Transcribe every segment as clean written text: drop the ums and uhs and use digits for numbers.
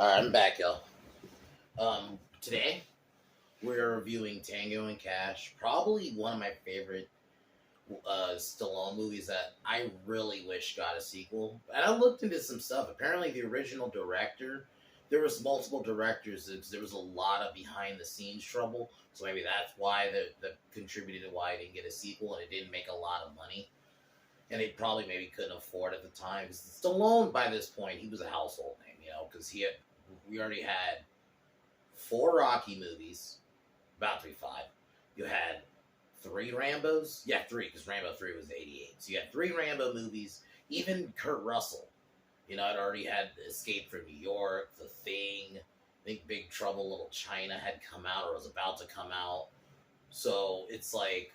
I'm back, y'all. Today we're reviewing Tango and Cash, probably one of my favorite Stallone movies that I really wish got a sequel. And I looked into some stuff. Apparently, the original director, there was multiple directors. There was a lot of behind the scenes trouble, so maybe that's why that contributed to why I didn't get a sequel, and it didn't make a lot of money. And they probably maybe couldn't afford at the time. Because Stallone, by this point, he was a household name, because we already had four Rocky movies, about to be five. You had three Rambos. Yeah, three, because Rambo 3 was 88. So you had three Rambo movies. Even Kurt Russell, had already had Escape from New York, The Thing. I think Big Trouble Little China had come out or was about to come out. So it's like,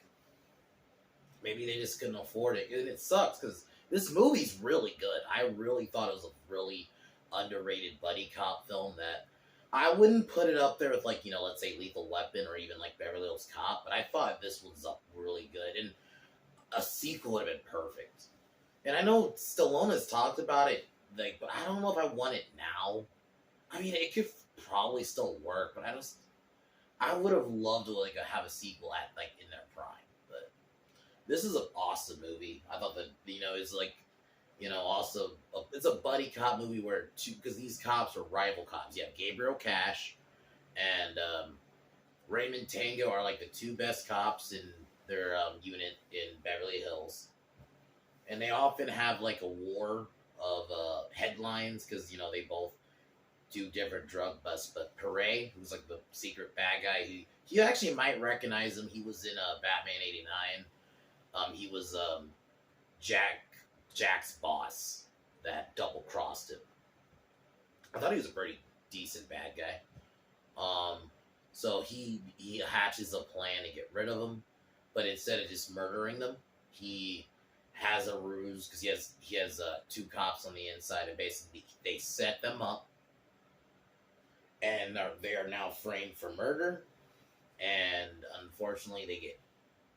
maybe they just couldn't afford it. And it sucks, because this movie's really good. I really thought it was a really underrated buddy cop film that I wouldn't put it up there with, let's say Lethal Weapon or even like Beverly Hills Cop, but I thought this was up really good, and a sequel would have been perfect. And I know Stallone has talked about it, but I don't know if I want it now. I mean, it could probably still work, but I would have loved to have a sequel at in their prime. But this is an awesome movie. I thought that it's also it's a buddy cop movie where because these cops are rival cops. You have Gabriel Cash and Raymond Tango are like the two best cops in their unit in Beverly Hills, and they often have like a war of headlines because they both do different drug busts. But Pere, who's like the secret bad guy, you actually might recognize him. He was in Batman '89. He was Jack's boss that double crossed him. I thought he was a pretty decent bad guy. So he hatches a plan to get rid of them, but instead of just murdering them, he has a ruse because he has two cops on the inside, and basically they set them up, and they are now framed for murder, and unfortunately they get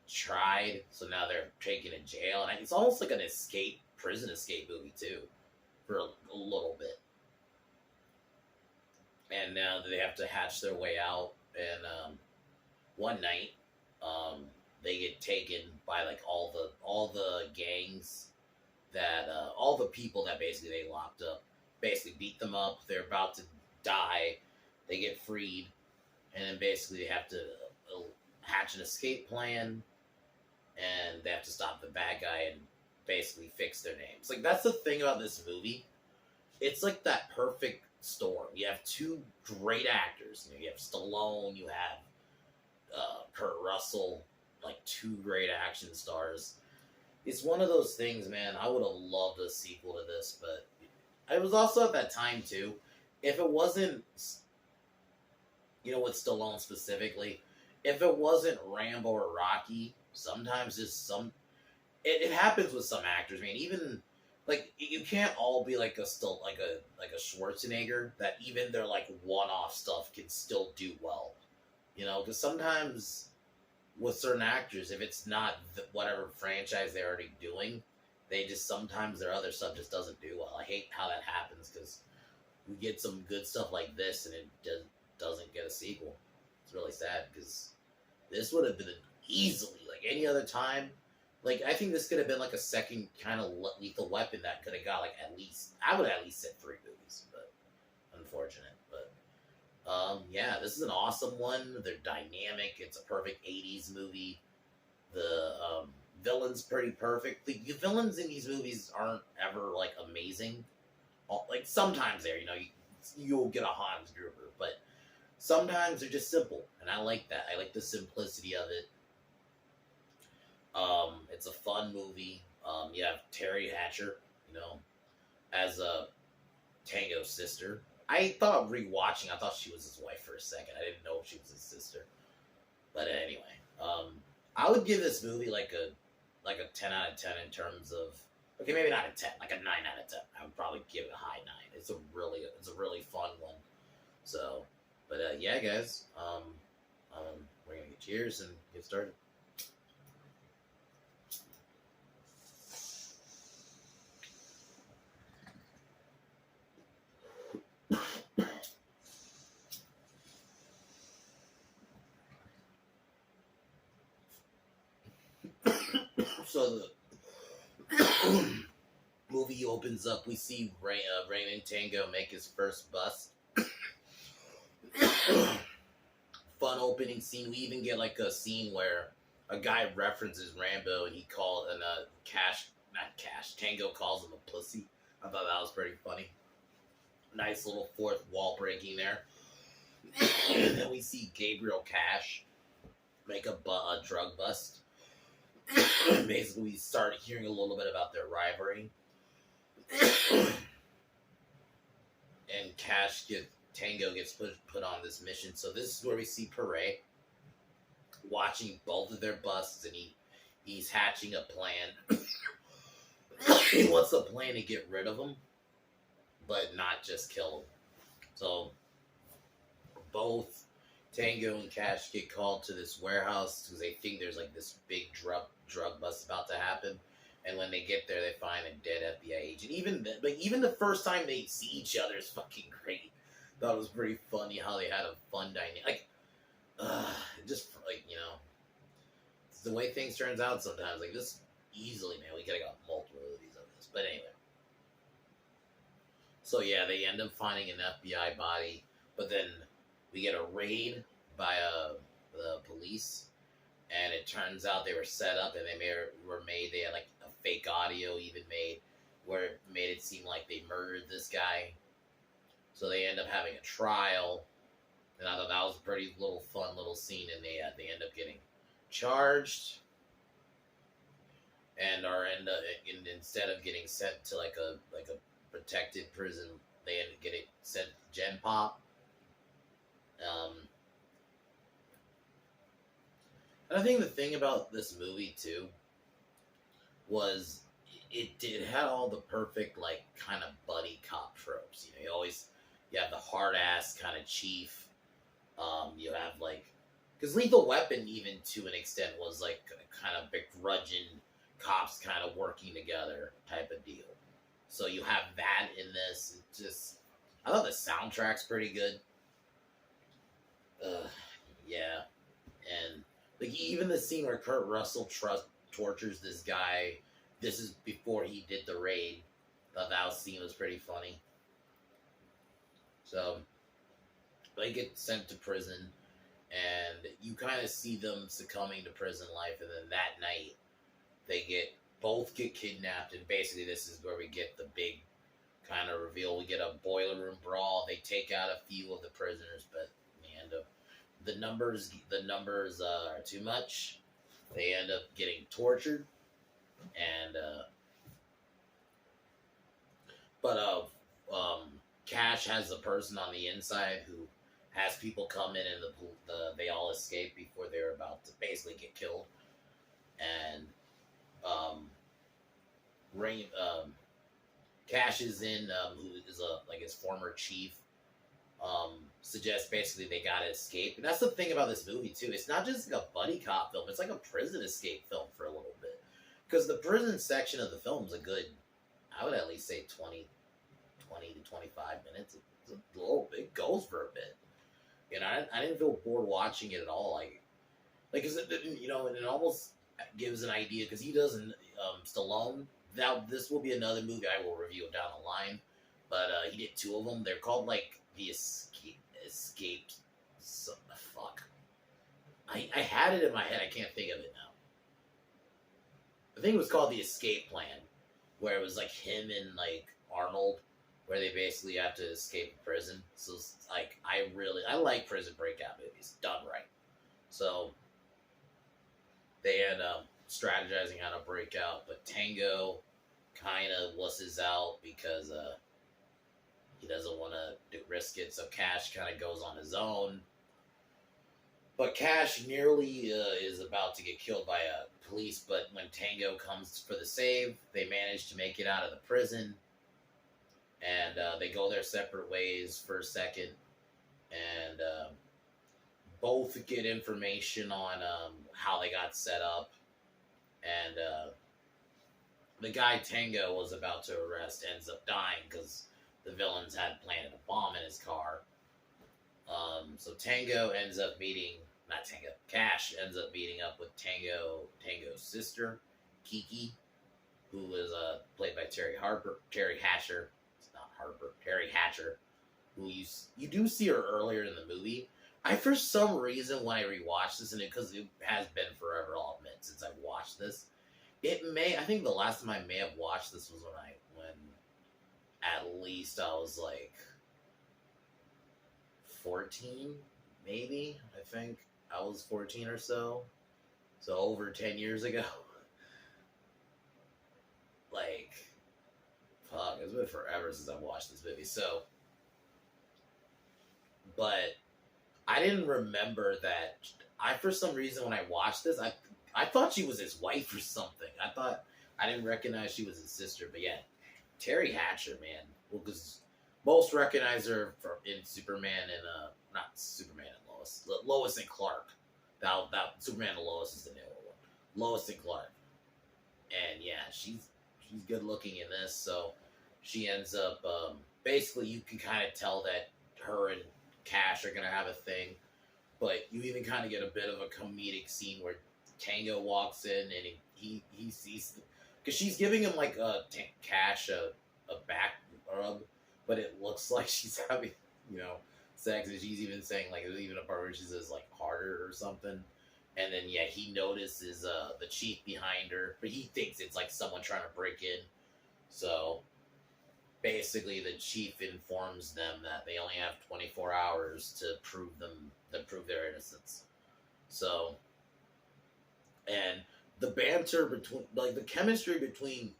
tried, so now they're taken to jail, and it's almost like an prison escape movie too, for a little bit. And now they have to hatch their way out, and one night, they get taken by all the gangs that all the people that basically they locked up, basically beat them up. They're about to die. They get freed, and then basically they have to hatch an escape plan, and they have to stop the bad guy and basically fix their names. That's the thing about this movie. It's like that perfect storm. You have two great actors. You have Stallone, you have Kurt Russell, two great action stars. It's one of those things, man. I would have loved a sequel to this, but it was also at that time too. If it wasn't, with Stallone specifically, if it wasn't Rambo or Rocky, sometimes it happens with some actors. I mean, even you can't all be like a Schwarzenegger, that even their one-off stuff can still do well. Because sometimes with certain actors, if it's not whatever franchise they're already doing, sometimes their other stuff just doesn't do well. I hate how that happens, because we get some good stuff like this and it doesn't get a sequel. It's really sad, because this would have been easily any other time. I think this could have been a second kind of Lethal Weapon that could have got at least, I would at least said 3 movies, but unfortunate. But yeah, this is an awesome one. They're dynamic. It's a perfect 80s movie. The villain's pretty perfect. The villains in these movies aren't ever amazing. Sometimes you'll get a Hans Gruber, but sometimes they're just simple, and I like that. I like the simplicity of it. It's a fun movie. You have Terry Hatcher, as a Tango's sister. I thought rewatching, I thought she was his wife for a second. I didn't know if she was his sister. But anyway, I would give this movie a 10 out of 10 in terms of, okay, maybe not a 10, a 9 out of 10. I would probably give it a high 9. It's a really fun one. So, but yeah, guys, we're gonna get cheers and get started. So the movie opens up. We see Raymond Tango make his first bust. Fun opening scene. We even get like a scene where a guy references Rambo and he called and Tango calls him a pussy. I thought that was pretty funny. Nice little fourth wall breaking there. And then we see Gabriel Cash make a drug bust. Basically, we start hearing a little bit about their rivalry. And Tango gets put on this mission. So this is where we see Pere watching both of their busts, and he's hatching a plan. He wants a plan to get rid of them, but not just kill them. So both Tango and Cash get called to this warehouse because they think there's like this big drug bust about to happen. And when they get there, they find a dead FBI agent. Even the first time they see each other is fucking great. Thought it was pretty funny how they had a fun dynamic. Just like, you know, it's the way things turns out sometimes. Like this easily, man, we could have got multiple of these of this. But anyway. So yeah, they end up finding an FBI body, but then we get a raid by the police, and it turns out they were set up and they had like a fake audio even made where it made it seem like they murdered this guy. So they end up having a trial, and I thought that was a pretty fun little scene, and they end up getting charged, and instead of getting sent to like a protected prison, they end up getting sent to Gen Pop. And I think the thing about this movie too was it had all the perfect like kind of buddy cop tropes. You know, you have the hard ass kind of chief. You have like, because Lethal Weapon even to an extent was like a kind of begrudging cops kind of working together type of deal. So you have that in this. I thought the soundtrack's pretty good. Yeah, and like even the scene where Kurt Russell tortures this guy. This is before he did the raid. Thought that scene was pretty funny. So they get sent to prison, and you kind of see them succumbing to prison life, and then that night they both get kidnapped, and basically this is where we get the big kind of reveal. We get a boiler room brawl. They take out a few of the prisoners, but man, the numbers are too much. They end up getting tortured, and Cash has a person on the inside who has people come in, and they all escape before they're about to basically get killed. And Cash is in, who is his former chief, suggests basically they gotta escape. And that's the thing about this movie too. It's not just like a buddy cop film. It's like a prison escape film for a little bit. Because the prison section of the film is a good, I would at least say 20 to 25 minutes. It goes for a bit. You know, I didn't feel bored watching it at all. Cause you know, and it almost gives an idea, because he doesn't, Stallone, this will be another movie I will review down the line, but he did two of them. They're called like the Escaped. Fuck. I had it in my head. I can't think of it now. I think it was called The Escape Plan, where it was like him and like Arnold, where they basically have to escape prison. So it's like I like prison breakout movies done right. So they end up strategizing how to break out, but Tango kind of wusses out because he doesn't want to risk it. So Cash kind of goes on his own. But Cash nearly is about to get killed by a police, but when Tango comes for the save, they manage to make it out of the prison. And they go their separate ways for a second. And both get information on how they got set up. And the guy Tango was about to arrest ends up dying because the villains had planted a bomb in his car. So Cash ends up meeting up with Tango's sister Kiki, who was played by Terry Hatcher. It's not Harper, Terry Hatcher, who you do see her earlier in the movie. I, for some reason, when I rewatched this, and because it has been forever, I'll admit, since I've watched this, I think the last time I may have watched this was when at least I was like 14, maybe. I think I was 14 or so. So over 10 years ago. Like, fuck, it's been forever since I've watched this movie. So, but I didn't remember that. For some reason, when I watched this, I thought she was his wife or something. I didn't recognize she was his sister. But yeah, Terry Hatcher, man. Well, because most recognize her in Superman and not Superman and Lois and Clark. That Superman and Lois is the newer one. Lois and Clark, and yeah, she's good looking in this. So she ends up basically, you can kind of tell that her and Cash are gonna have a thing, but you even kind of get a bit of a comedic scene where Tango walks in and he sees, because she's giving him like Cash a back rub, but it looks like she's having sex, and she's even saying, like, there's even a part where she says like harder or something, and then yeah, he notices the chief behind her, but he thinks it's like someone trying to break in. So basically, the chief informs them that they only have 24 hours to prove their innocence. So, and the banter between, like, the chemistry between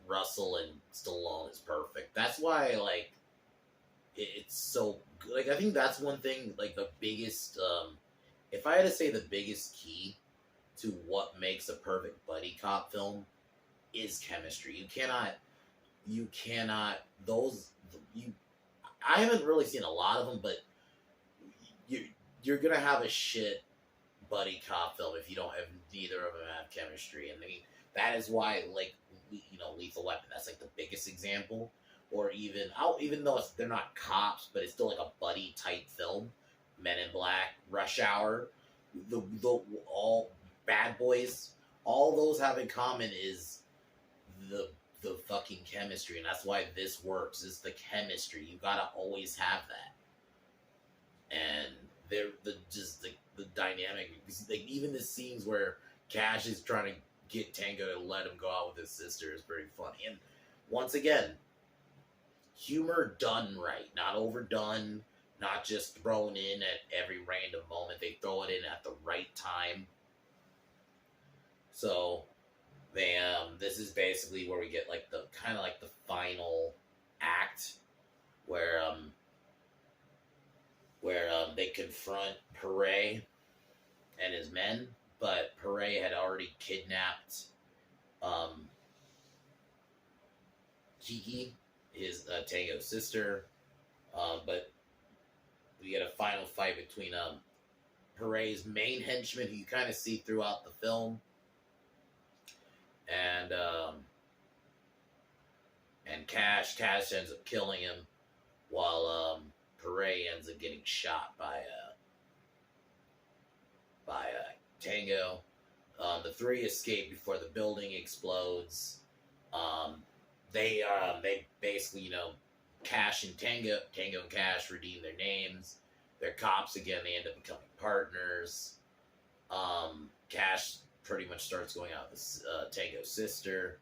Russell and Stallone is perfect. That's why, like, it's so good. Like, I think that's one thing, like, the biggest, if I had to say the biggest key to what makes a perfect buddy cop film is chemistry. I haven't really seen a lot of them, but you're gonna have a shit buddy cop film if you don't have, neither of them have chemistry. And I mean, that is why, like, Lethal Weapon, that's like the biggest example. Or even though they're not cops, but it's still like a buddy type film. Men in Black, Rush Hour, the all Bad Boys, all those have in common is the fucking chemistry, and that's why this works. Is the chemistry. You gotta always have that, and the dynamic. Like, even the scenes where Cash is trying to get Tango to let him go out with his sister is very funny. And once again, humor done right, not overdone, not just thrown in at every random moment. They throw it in at the right time. So this is basically where we get like the kind of like the final act where they confront Perret and his men, but Perret had already kidnapped Kiki, his Tango's sister, but we get a final fight between Perret's main henchman, who you kind of see throughout the film, and Cash. Cash ends up killing him, while Perret ends up getting shot by Tango. The three escape before the building explodes. They basically, Cash and Tango and Cash redeem their names. They're cops again. They end up becoming partners. Cash pretty much starts going out with Tango's sister,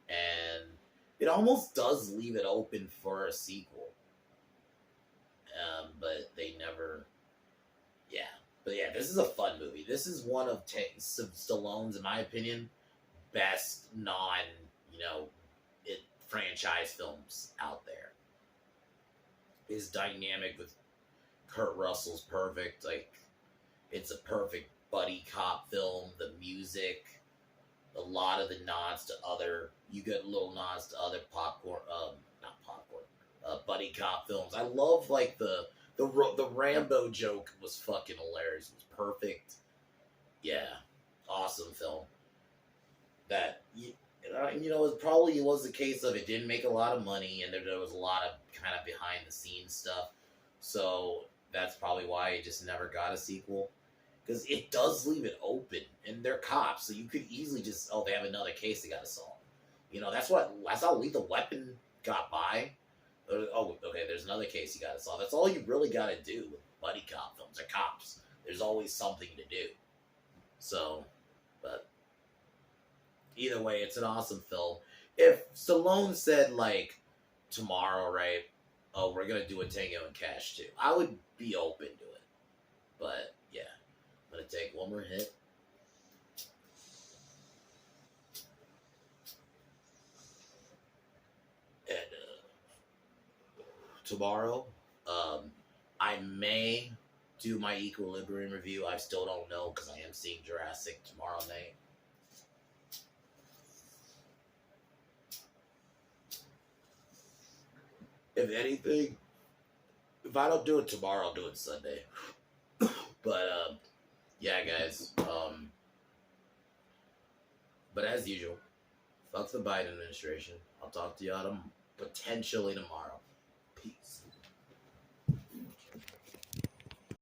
and it almost does leave it open for a sequel. But they never. Yeah. But yeah, this is a fun movie. This is one of Stallone's, in my opinion, best franchise films out there. His dynamic with Kurt Russell's perfect. Like, it's a perfect buddy cop film. The music, a lot of the nods to you get little nods to other buddy cop films. I love, like, the Rambo joke was fucking hilarious. It was perfect. Yeah, awesome film. That it probably was the case of it didn't make a lot of money, and there was a lot of kind of behind the scenes stuff. So that's probably why it just never got a sequel. because it does leave it open, and they're cops, so you could easily just they have another case they got to solve. That's how Lethal Weapon got by. Oh, okay. There's another case you got to solve. That's all you really got to do with buddy cop films or cops. There's always something to do. So, but either way, it's an awesome film. If Stallone said like tomorrow, right? Oh, we're gonna do a Tango and Cash too. I would be open to it. But yeah, I'm gonna take one more hit. And tomorrow, I may do my Equilibrium review. I still don't know because I am seeing Jurassic tomorrow night. If anything, if I don't do it tomorrow, I'll do it Sunday. But yeah, guys. But as usual, fuck the Biden administration. I'll talk to you potentially tomorrow. Peace.